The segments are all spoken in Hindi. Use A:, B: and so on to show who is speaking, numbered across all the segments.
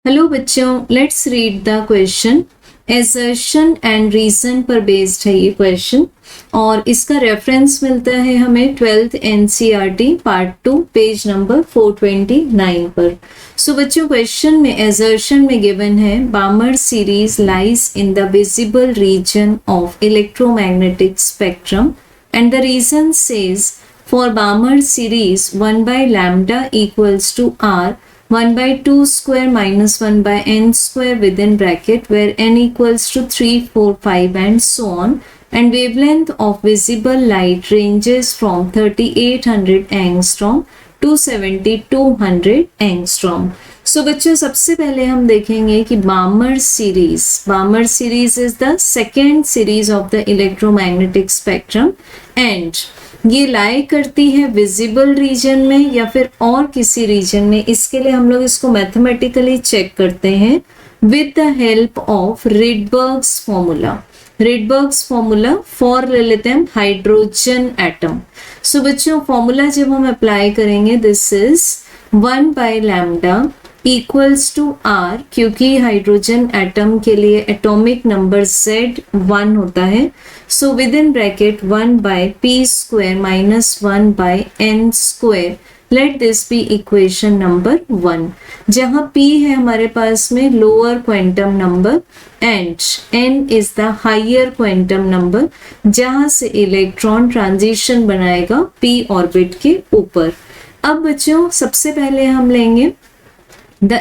A: हेलो बच्चों, let's read the question. Assertion and reason पर बेस्ड है ये क्वेश्चन और इसका रेफरेंस मिलता है हमें 12th NCERT part 2 page number 429 पर। सो बच्चों, क्वेश्चन में एजर्शन में गिवन है Balmer series lies in the visible region of electromagnetic spectrum and the reason says for Balmer series 1 by lambda equals to r 1 by 2 square minus 1 by n square within bracket where n equals to 3, 4, 5 and so on, and wavelength of visible light ranges from 3800 angstrom to 7200 angstrom. So बच्चों, सबसे पहले हम देखेंगे कि बामर series is the second series of the electromagnetic spectrum and ये लाई करती है विजिबल रीजन में या फिर और किसी रीजन में। इसके लिए हम लोग इसको मैथमेटिकली चेक करते हैं with the help of Rydberg's formula for ले लेते हैं हाइड्रोजन एटम। सो बच्चों, फॉर्मूला जब हम अप्लाई करेंगे this is 1 by lambda equals to r, क्योंकि हाइड्रोजन एटम के लिए एटॉमिक नंबर Z1 होता है। So within bracket 1 by p square minus 1 by n square, let this be equation number 1, जहां p है हमारे पास में lower quantum number and n is the higher quantum number, जहां से इलेक्ट्रॉन ट्रांजिशन बनाएगा p ऑर्बिट के ऊपर। अब बच्चों, सबसे पहले हम लेंगे the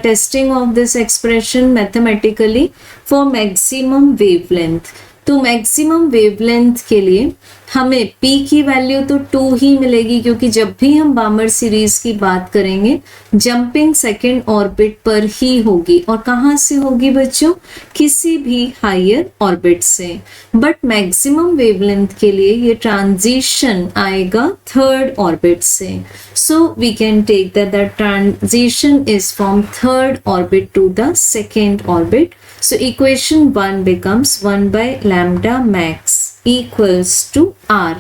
A: testing of this expression mathematically for maximum wavelength। तो मैक्सिमम वेवलेंथ के लिए हमें p की वैल्यू तो 2 ही मिलेगी, क्योंकि जब भी हम बामर सीरीज की बात करेंगे जंपिंग सेकेंड ऑर्बिट पर ही होगी। और कहाँ से होगी बच्चों? किसी भी हायर ऑर्बिट से। बट मैक्सिमम वेवलेंथ के लिए ये ट्रांजिशन आएगा थर्ड ऑर्बिट से। So we can take that the transition is from third orbit to the second orbit. So equation 1 becomes 1 by lambda max equals to r.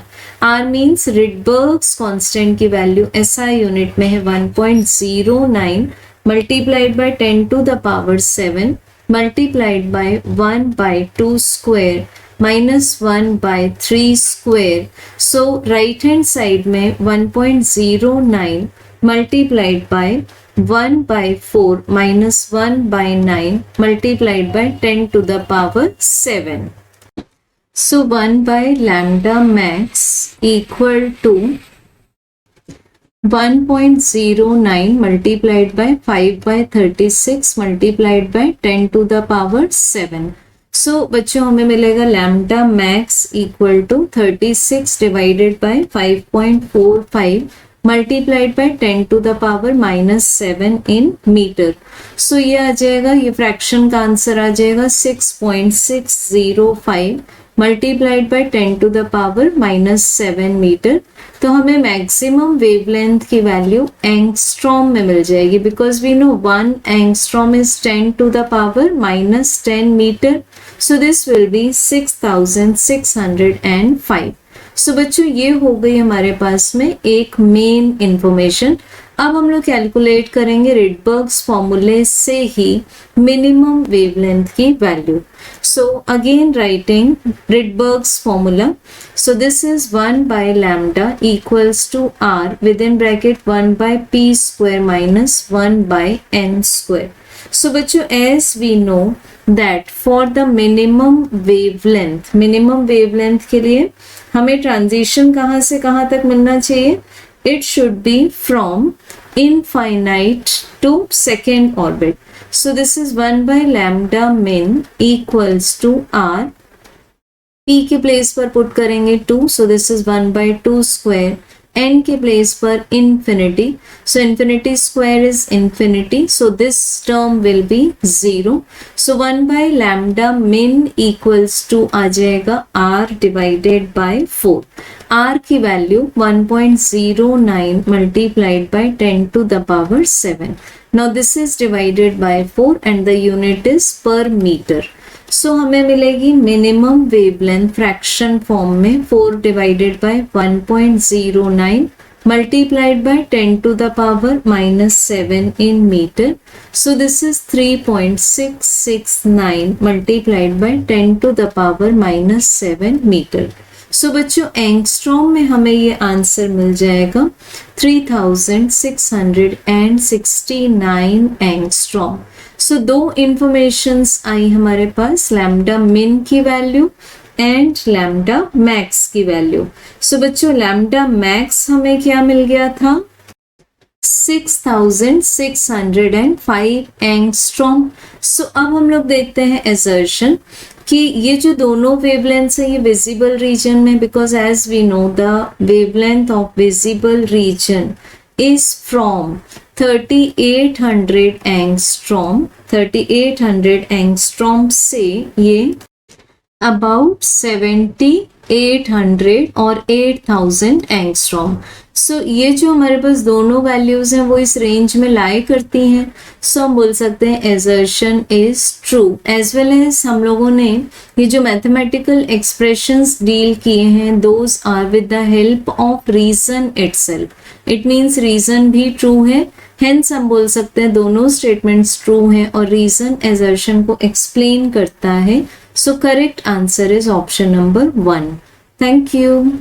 A: R means Rydberg's constant की वैल्यू SI यूनिट में है 1.09 multiplied by 10 to the power 7 multiplied by 1 by 2 square minus 1 by 3 square. So right hand side में 1.09 multiplied by 1 by 4 minus 1 by 9 multiplied by 10 to the power 7. So 1 by lambda max equal to 1.09 multiplied by 5 by 36 multiplied by 10 to the power 7. So बच्चों, हमें मिलेगा lambda max equal to 36 divided by 5.45 multiplied by 10 to the power -7 in metre. So ये आ जाएगा, ये फ्रैक्शन का आंसर आ जाएगा 6.605 multiplied by 10 to the power -7 metre. तो हमें मैक्सिमम वेवलेंथ की वैल्यू एंगस्ट्रॉम में मिल जाएगी, because we know 1 angstrom is 10 to the power -10 metre. So this will be 6605। So बच्चों, ये हो गई हमारे पास में एक मेन इंफॉर्मेशन। अब हम लोग कैलकुलेट करेंगे रिडबर्ग्स फॉर्मूले से ही मिनिमम वेवलेंथ की value. So again writing Rydberg's formula. So this is 1 by lambda equals to r within bracket 1 by p square minus 1 by n square. So बच्चों, as we know that for the minimum wavelength के लिए हमें ट्रांजिशन कहाँ से कहाँ तक मिलना चाहिए? It should be from infinite to second orbit. So this is 1 by lambda min equals to r. p के प्लेस पर पुट करेंगे 2, so this is 1 by 2 square. n के प्लेस पर infinity, so infinity square is infinity, so this term will be 0. So 1 by lambda min equals to आ जाएगा r divided by 4. r की value 1.09 multiplied by 10 to the power 7. Now this is divided by 4 and the unit is per meter. सो हमें मिलेगी मिनिमम वेवलेंथ फ्रैक्शन फॉर्म में 4 divided by 1.09 multiplied by 10 to the power minus 7 in meter. So this is 3.669 multiplied by 10 to the power minus 7 meter. So बच्चों एंगस्ट्रॉम में हमें ये आंसर मिल जाएगा 3669 एंगस्ट्रॉम. सो दो इंफॉर्मेशंस आई हमारे पास, लैम्डा मिन की वैल्यू एंड लैम्डा मैक्स की वैल्यू. सो बच्चों लैम्डा मैक्स हमें क्या मिल गया था 6605 एंगस्ट्रॉम. सो अब हम लोग देखते हैं असर्शन कि ये जो दोनों वेवलेंथ्स है ये विजिबल रीजन में, because as we know the wavelength of visible region is from 3800 angstrom. 3800 angstrom से ये अबाउट 7800 और 8000 एंगस्ट्रॉम. सो ये जो हमारे पास दोनों वैल्यूज हैं वो इस रेंज में लाई करती हैं. सो हम बोल सकते हैं assertion is true. As well as हम लोगों ने ये जो मैथमेटिकल एक्सप्रेशंस डील किए हैं those are with the help of reason itself. It means reason भी ट्रू है, हेंस हम बोल सकते हैं दोनों स्टेटमेंट्स ट्रू हैं और रीजन एजर्शन को एक्सप्लेन करता है. So correct answer is option number 1. Thank you.